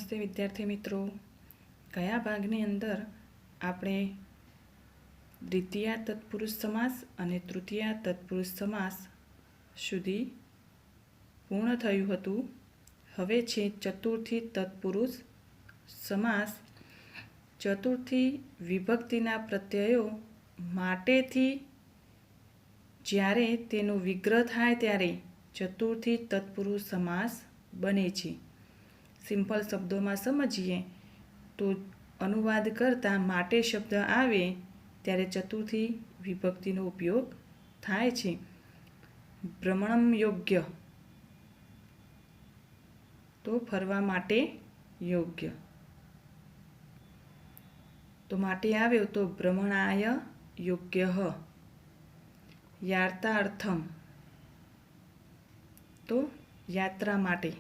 નમસ્તે વિદ્યાર્થી મિત્રો, ગયા ભાગની અંદર આપણે દ્વિતીયા તત્પુરુષ સમાસ અને તૃતીયા તત્પુરુષ સમાસ સુધી પૂર્ણ થયું હતું. હવે છે ચતુર્થી તત્પુરુષ સમાસ. ચતુર્થી વિભક્તિના પ્રત્યયો માટેથી જ્યારે તેનો વિગ્રહ થાય ત્યારે ચતુર્થી તત્પુરુષ સમાસ બને છે. સિમ્પલ શબ્દોમાં સમજીએ તો અનુવાદ કરતાં માટે શબ્દ આવે ત્યારે ચતુર્થી વિભક્તિનો ઉપયોગ થાય છે. ભ્રમણમ યોગ્ય તો ફરવા માટે યોગ્ય. તો માટે આવ્યો તો ભ્રમણાય યોગ્ય. યાત્રાર્થમ તો યાત્રા માટે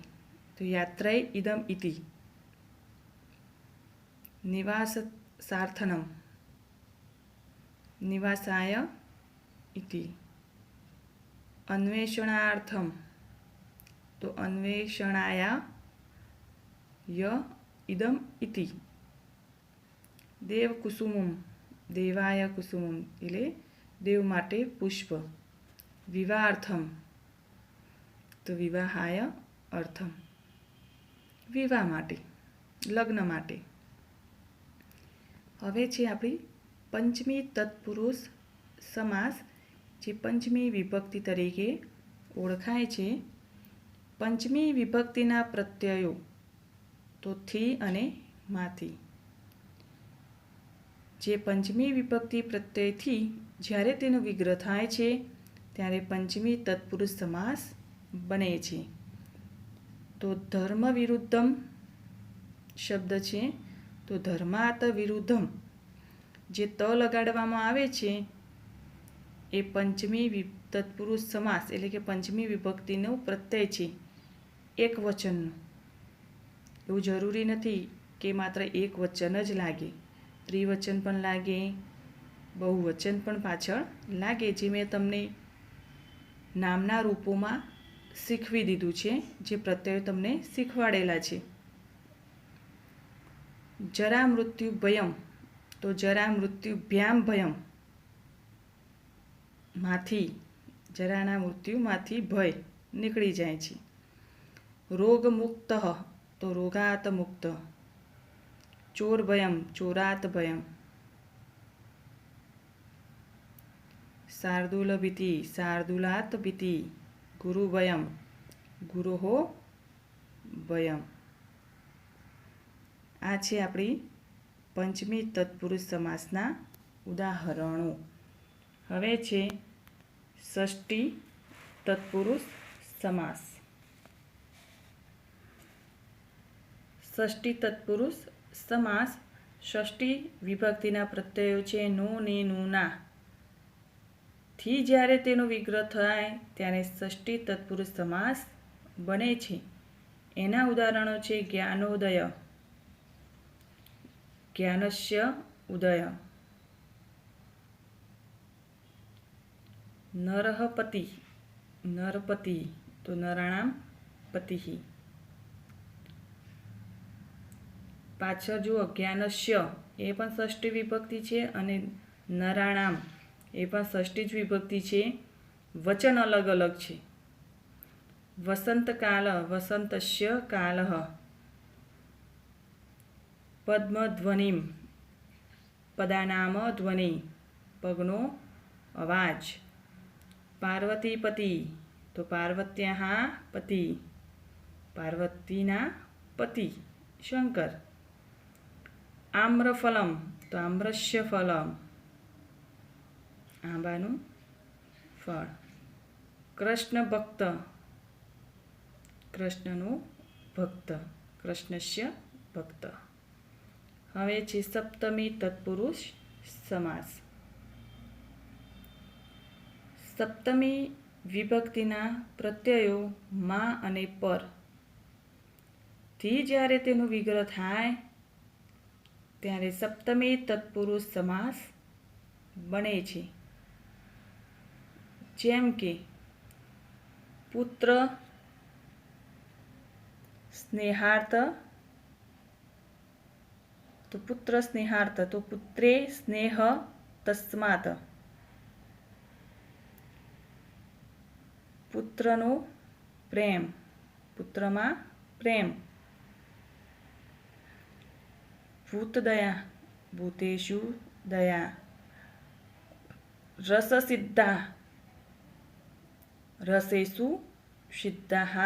તો યાત્રાય ઇદમ ઇતિ. નિવાસાર્થનમ નિવાસાય ઇતિ. અન્વેષણાર્થમ તો અન્વેષણાય ઇદમ ઇતિ. દેવકુસુમમ દેવાય કુસુમમ એટલે દેવ માટે પુષ્પ. વિવાહાર્થમ તો વિવાહાય અર્થમ વિવાહ માટે લગ્ન માટે. હવે છે આપણી પંચમી તત્પુરુષ સમાસ, જે પંચમી વિભક્તિ તરીકે ઓળખાય છે. પંચમી વિભક્તિના પ્રત્યયો તો થી અને માંથી. જે પંચમી વિભક્તિ પ્રત્યયથી જ્યારે તેનો વિગ્રહ થાય છે ત્યારે પંચમી તત્પુરુષ સમાસ બને છે. તો ધર્મ વિરુદ્ધમ શબ્દ છે તો ધર્માત વિરુદ્ધમ જે ત લગાડવામાં આવે છે એ પંચમી તત્પુરુષ સમાસ એટલે કે પંચમી વિભક્તિનો પ્રત્યય છે એક વચનનો. એવું જરૂરી નથી કે માત્ર એક વચન જ લાગે, ત્રિવચન પણ લાગે, બહુવચન પણ પાછળ લાગે. જે મેં તમને નામના રૂપોમાં શીખવી દીધું છે, જે પ્રત્યયો તમને શીખવાડેલા છે. જરા મૃત્યુ ભયમ તો જરા મૃત્યુ ભ્યામ ભયમ માંથી જરાના મૃત્યુમાંથી ભય નીકળી જાય છે. રોગ મુક્ત તો રોગાત મુક્ત. ચોર ભયમ ચોરાત ભયમ. શાર્દૂલ ભીતિ શાર્દૂલાત ભીતિ. ગુરુ ભયમ ગુરોહો ભયમ. આ છે આપણી પંચમી તત્પુરુષ સમાસના ઉદાહરણો. હવે છે ષષ્ઠી તત્પુરુષ સમાસ. ષષ્ઠી તત્પુરુષ સમાસ ષષ્ઠી વિભક્તિના પ્રત્યયો છે નો ને નુના થી જ્યારે તેનો વિગ્રહ થાય ત્યારે ષષ્ઠી તત્પુરુષ સમાસ બને છે. એના ઉદાહરણો છે જ્ઞાનોદય જ્ઞાનસ્ય ઉદય. નરઃપતિ નરપતિ તો નરાણામ પતિ. પાછળ જુઓ જ્ઞાનસ્ય એ પણ ષષ્ઠી વિભક્તિ છે અને નરાણામ એ પણ ષષ્ઠી જ વિભક્તિ છે. વચન અલગ અલગ છે. વસંતકાલ વસંતસ્ય કાલઃ. પદ્મધ્વનિમ પદાનામ ધ્વનિ પગનો અવાજ. પાર્વતીપતિ તો પાર્વત્યાઃ પતિ પાર્વતીના પતિ શંકર. આમ્રફલમ તો આમ્રસ્ય ફલમ આંબાનું ફળ. કૃષ્ણ ભક્ત કૃષ્ણનું ભક્ત કૃષ્ણસ્ય ભક્ત. હવે છે સપ્તમી તત્પુરુષ સમાસ. સપ્તમી વિભક્તિના પ્રત્યયો માં અને પર થી જ્યારે તેનો વિગ્રહ થાય ત્યારે સપ્તમી તત્પુરુષ સમાસ બને છે. જેમ કે પુત્ર, સ્નેહાર્થ, તો પુત્ર સ્નેહાર્થ, તો પુત્રે સ્નેહ તસ્માત, પુત્રનો પ્રેમ, પુત્રમાં પ્રેમ. ભૂતદયા, ભૂતેષુ દયા. રસસિદ્ધા, રસેષુ સિદ્ધાઃ.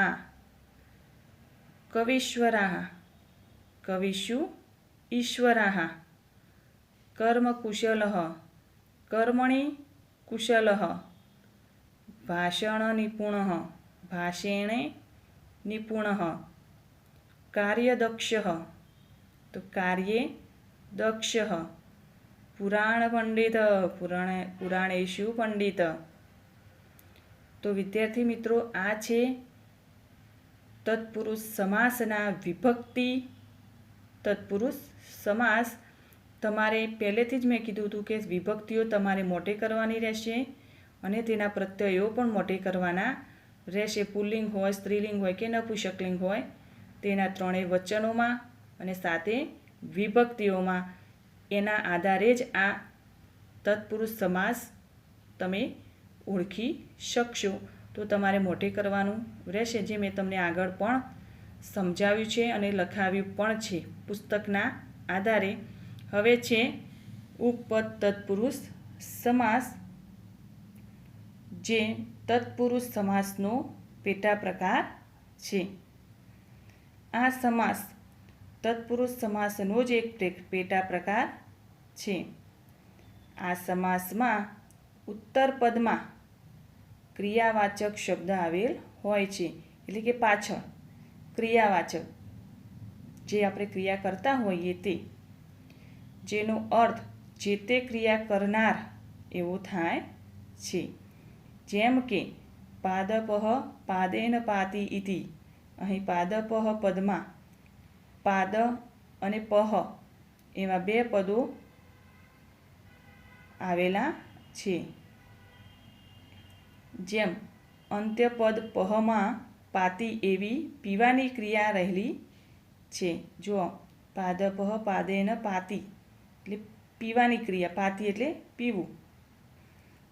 કવીશ્વરાः, કવિષુ ઈશ્વરાः. કર્મકુશલः, કર્મણિ કુશલः. ભાષણનિપુણः, ભાષેણે નિપુણः. કાર્યદક્ષः, તો કાર્યે દક્ષः. પુરાણપંડિત, પુરાણેષુ પંડિત. તો વિદ્યાર્થી મિત્રો, આ છે તત્પુરુષ સમાસના વિભક્તિ. તત્પુરુષ સમાસ તમારે પહેલેથી જ મેં કીધું હતું કે વિભક્તિઓ તમારે મોટે કરવાની રહેશે અને તેના પ્રત્યયો પણ મોટે કરવાના રહેશે. પુલ્લિંગ હોય, સ્ત્રીલિંગ હોય કે નપુંસકલિંગ હોય, તેના ત્રણેય વચનોમાં અને સાથે વિભક્તિઓમાં. એના આધારે જ આ તત્પુરુષ સમાસ તમે ઓળખી શકશો. તો તમારે મોટે કરવાનું રહેશે, જે મેં તમને આગળ પણ સમજાવ્યું છે અને લખાવ્યું પણ છે પુસ્તકના આધારે. હવે છે ઉપપદ તત્પુરુષ સમાસ, જે તત્પુરુષ સમાસનો પેટા પ્રકાર છે. આ સમાસ તત્પુરુષ સમાસનો જ એક પેટા પ્રકાર છે. આ સમાસમાં ઉત્તર પદમાં ક્રિયાવાચક શબ્દ આવેલ હોય છે, એટલે કે પાછળ ક્રિયાવાચક, જે આપણે ક્રિયા કરતા હોઈએ તે, જેનો અર્થ જે તે ક્રિયા કરનાર એવો થાય છે. જેમ કે પાદપઃ પાદેન પાતિ ઇતિ. અહીં પાદપઃ પદમાં પાદ અને પહ એવા બે પદો આવેલા છે. જેમ અંત્યપદ પહમાં પાતિ એવી પીવાની ક્રિયા રહેલી છે. જો પાદપઃ પાદેન પાતિ એટલે પીવાની ક્રિયા, પાતિ એટલે પીવું,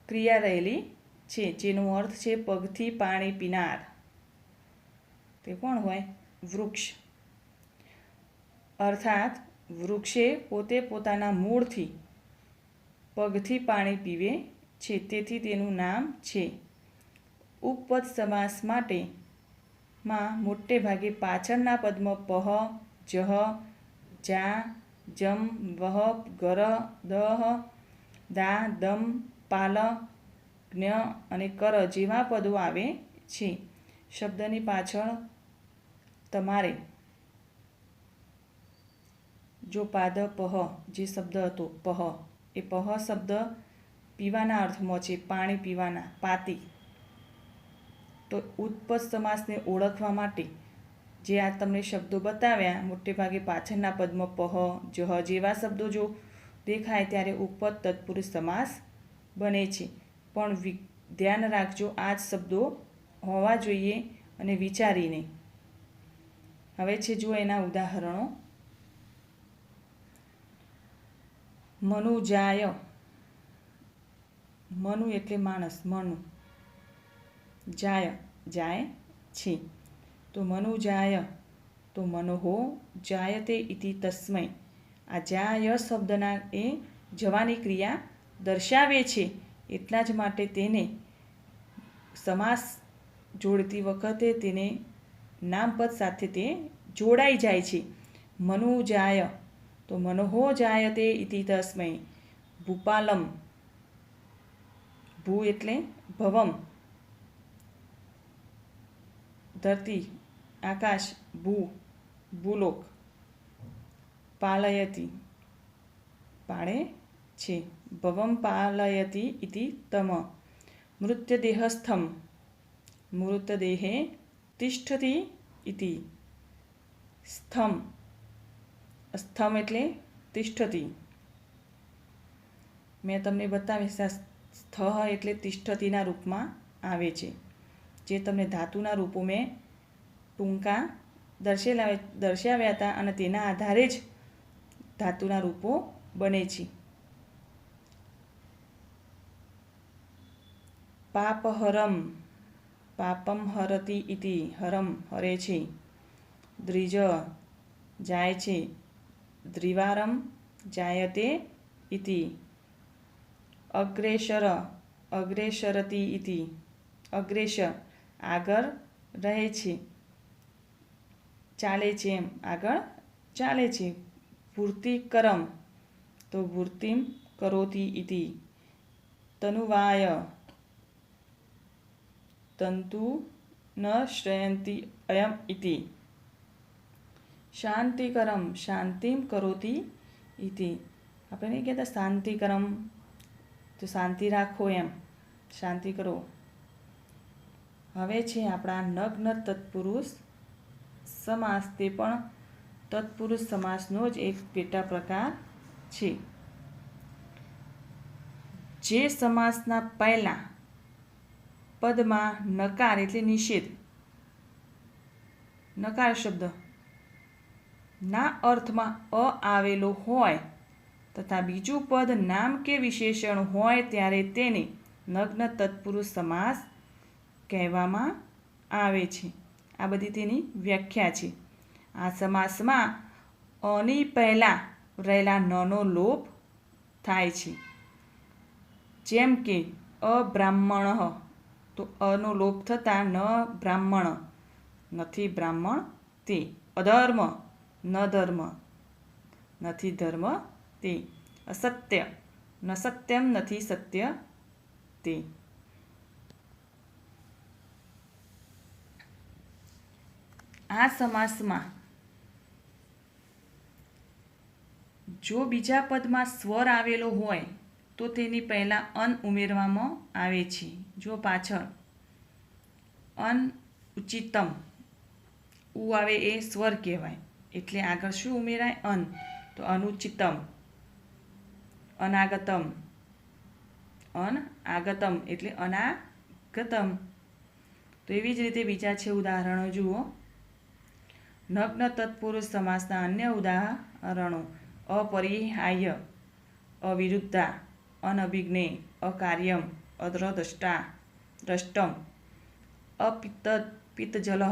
ક્રિયા રહેલી છે, જેનો અર્થ છે પગથી પાણી પીનાર. તે કોણ હોય? વૃક્ષ. અર્થાત વૃક્ષે પોતે પોતાના મૂળથી પગથી પાણી પીવે છે, તેથી તેનું નામ છે. ઉપપદ સમાસ માટે મોટે ભાગે પાછળના પદમાં પહ, જહ, જા, જમ, વહ, ગર, દહ, દા, દમ, પાલ, જ્ઞ અને કર જેવા પદો આવે છે. શબ્દની પાછળ તમારે જો પાદ પહ જે શબ્દ હતો પહ, એ પહ શબ્દ પીવાના અર્થમાં છે, પાણી પીવાના, પાતી. તો ઉપપદ સમાસને ઓળખવા માટે જે આ તમને શબ્દો બતાવ્યા, મોટે ભાગે પાછળના પદમાં પહ, જહ જેવા શબ્દો જો દેખાય ત્યારે ઉપપદ તત્પુરુષ સમાસ બને છે. પણ ધ્યાન રાખજો, આ જ શબ્દો હોવા જોઈએ અને વિચારીને. હવે છે જો એના ઉદાહરણો. મનુજાય, મનુ એટલે માણસ, મનુ. જાય, જાય છે. તો મનુજાય, તો મનોહો જાયતે ઇતિ તસ્મૈ. આ જાય શબ્દના એ જવાની ક્રિયા દર્શાવે છે, એટલા જ માટે તેને સમાસ જોડતી વખતે તેને નામપદ સાથે તે જોડાઈ જાય છે. મનુજાય, તો મનોહો જાયતે ઇતિ તસ્મૈ. ભૂપાલમ, ભૂ એટલે ભવમ, ધરતી, આકાશ, ભૂ, ભૂલોક. પાલયતિ, પાળે છે. ભવમ પાલયતિ ઇતિ તમ. મૃતદેહસ્થમ, મૃતદેહે તિષ્ઠતિ ઇતિ. સ્થમ, સ્થમ એટલે તિષ્ઠતિ. મેં તમને બતાવ્યું સ્થ એટલે તિષ્ઠતિના રૂપમાં આવે છે. જે તમને ધાતુના રૂપો મેં ટૂંકા દર્શાવ્યા હતા અને તેના આધારે જ ધાતુના રૂપો બને છે. પાપહરમ, પાપમ હરતિ ઇતિ, હરમ હરે છે. દ્વિજ, જાય છે. દ્વિવારમ, જાયતે ઇતિ. અગ્રેસર, અગ્રેસરતિ ઇતિ, અગ્રેસર આગળ રહે છે, ચાલે છે એમ, આગળ ચાલે છે. ભૂર્તિકરમ, તો ભૂર્તિમ કરોતિ ઇતિ. તનુવાય, તંતુ ન શ્રયંતિ અયમ ઇતિ. શાંતિકરમ, શાંતિમ કરોતિ ઇતિ. આપણે નહીં કહેતા શાંતિકરમ, તો શાંતિ રાખો એમ, શાંતિ કરો. હવે છે આપણા નગ્ન તત્પુરુષ સમાસ. તે પણ તત્પુરુષ સમાસનો જ એક પેટા પ્રકાર છે. જે સમાસના પહેલા પદમાં નકાર એટલે નિષેધ, નકાર શબ્દ ના અર્થમાં અ આવેલો હોય તથા બીજું પદ નામ કે વિશેષણ હોય ત્યારે તેને નગ્ન તત્પુરુષ સમાસ કહેવામાં આવે છે. આ બધી તેની વ્યાખ્યા છે. આ સમાસમાં અની પહેલાં રહેલા નનો લોપ થાય છે. જેમ કે અબ્રાહ્મણ, તો અનો લોપ થતાં ન બ્રાહ્મણ, નથી બ્રાહ્મણ તે. અધર્મ, ન ધર્મ, નથી ધર્મ તે. અસત્ય, ન સત્યમ, નથી સત્ય તે. આ સમાસમાં જો બીજા પદમાં સ્વર આવેલો હોય તો તેની પહેલાં અન ઉમેરવામાં આવે છે. જો પાછળ અન ઉચિતમ ઉ આવે એ સ્વર કહેવાય, એટલે આગળ શું ઉમેરાય? અન. તો અનુચિતમ, અનાગતમ, અનઆગતમ એટલે અનાગતમ. તો એવી જ રીતે બીજા છે ઉદાહરણો જુઓ. નગ્ન તત્પુરુષ સમાસના અન્ય ઉદાહરણો: અપરિહાર્ય, અવિરુદ્ધા, અનભિજ્ઞે, અકાર્યમ, અદ્રષ્ટા, દ્રષ્ટમ, અપિત્તજલ,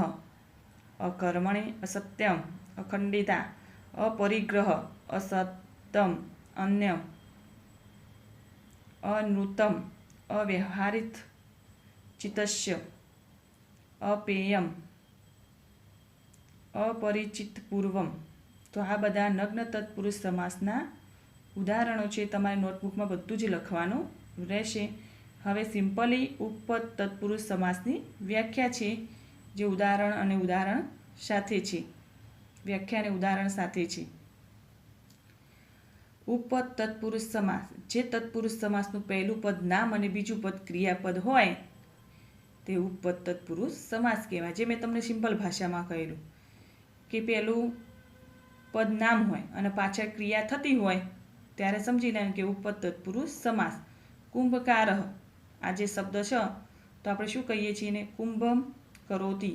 અકર્મણિ, અસત્યમ, અખંડિતા, અપરિગ્રહ, અસતમ, અન્ય, અનૃતમ, અવ્યવહારિત, ચિત્તસ્ય, અપેયમ, અપરિચિતપૂર્વમ. તો આ બધા નગ્ન તત્પુરુષ સમાસના ઉદાહરણો છે. તમારે નોટબુકમાં બધું જ લખવાનું રહેશે. હવે સિમ્પલી ઉપપદ તત્પુરુષ સમાસની વ્યાખ્યા છે, જે ઉદાહરણ અને ઉદાહરણ સાથે છે. વ્યાખ્યા અને ઉદાહરણ સાથે છે. ઉપપદ તત્પુરુષ સમાસ: જે તત્પુરુષ સમાસનું પહેલું પદ નામ અને બીજું પદ ક્રિયાપદ હોય તે ઉપપદ તત્પુરુષ સમાસ કહેવાય. જે મેં તમને સિમ્પલ ભાષામાં કહેલું કે પહેલું પદ નામ હોય અને પાછળ ક્રિયા થતી હોય ત્યારે સમજી લેવાનું કે ઉપપદ તત્પુરુષ સમાસ. કુંભકારઃ, આ જે શબ્દ છે તો આપણે શું કહીએ છીએ એને? કુંભમ કરોતિ.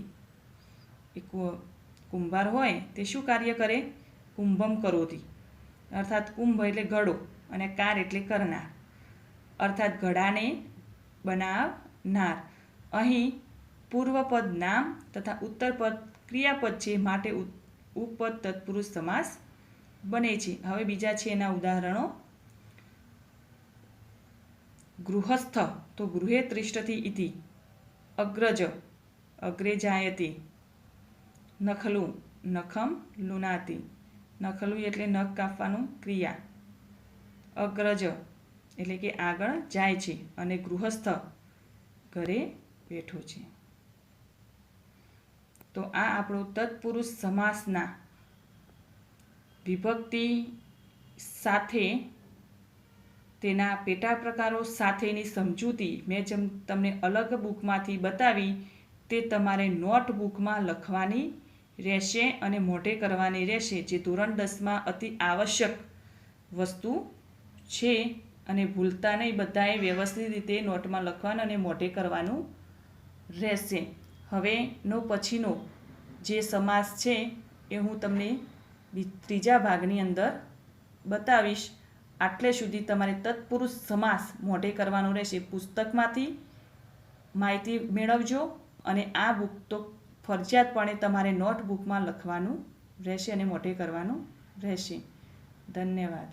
એક કુંભાર હોય તે શું કાર્ય કરે? કુંભમ કરોતિ. અર્થાત કુંભ એટલે ઘડો અને કાર એટલે કરનાર, અર્થાત ઘડાને બનાવનાર. અહીં પૂર્વપદ નામ તથા ઉત્તરપદ ક્રિયાપદ છે, માટે ઉપપદ તત્પુરુષ સમાસ બને છે. હવે બીજા છે એના ઉદાહરણો. ગૃહસ્થ, તો ગૃહે તિષ્ઠતિ ઇતિ. અગ્રજ, અગ્રે જાયતે. નખલુ, નખમ લુનાતિ. નખલુ એટલે નખ કાપવાનું ક્રિયા. અગ્રજ એટલે કે આગળ જાય છે, અને ગૃહસ્થ ઘરે બેઠો છે. તો આ આપણો તત્પુરુષ સમાસના વિભક્તિ સાથે તેના પેટા પ્રકારો સાથેની સમજૂતી મેં જેમ તમને અલગ બુકમાંથી બતાવી તે તમારે નોટબુકમાં લખવાની રહેશે અને મોઢે કરવાની રહેશે, જે ધોરણ 10માં અતિ આવશ્યક વસ્તુ છે. અને ભૂલતા નહીં, બધાએ વ્યવસ્થિત રીતે નોટમાં લખવાનું અને મોઢે કરવાનું રહેશે. હવેનો પછીનો જે સમાસ છે એ હું તમને ત્રીજા ભાગની અંદર બતાવીશ આટલે સુધી તમારે તત્પુરુષ સમાસ મોઢે કરવાનો રહેશે. પુસ્તકમાંથી માહિતી મેળવજો અને આ બુક તો ફરજિયાતપણે તમારે નોટબુકમાં લખવાનું રહેશે અને મોઢે કરવાનું રહેશે. ધન્યવાદ.